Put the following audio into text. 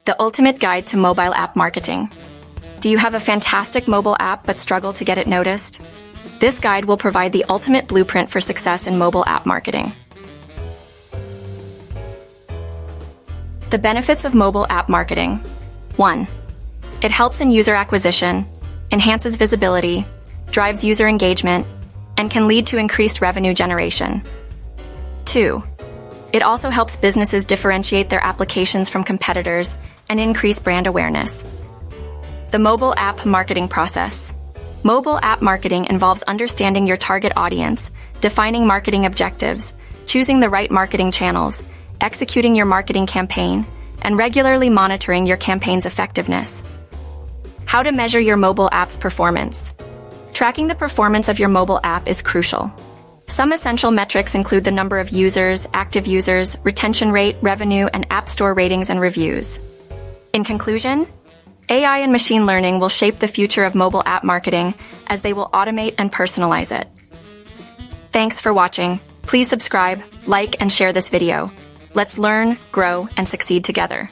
the ultimate guide to mobile app marketing. Do you have a fantastic mobile app but struggle to get it noticed? This guide will provide the ultimate blueprint for success in mobile app marketing. The benefits of mobile app marketing. 1. It helps in user acquisition, enhances visibility, drives user engagement, and can lead to increased revenue generation. 2. It also helps businesses differentiate their applications from competitors and increase brand awareness. The mobile app marketing process. Mobile app marketing involves understanding your target audience, defining marketing objectives, choosing the right marketing channels, executing your marketing campaign, and regularly monitoring your campaign's effectiveness. How to measure your mobile app's performance. Tracking the performance of your mobile app is crucial. Some essential metrics include the number of users, active users, retention rate, revenue, and App Store ratings and reviews. In conclusion, AI and machine learning will shape the future of mobile app marketing as they will automate and personalize it. Thanks for watching. Please subscribe, like, and share this video. Let's learn, grow, and succeed together.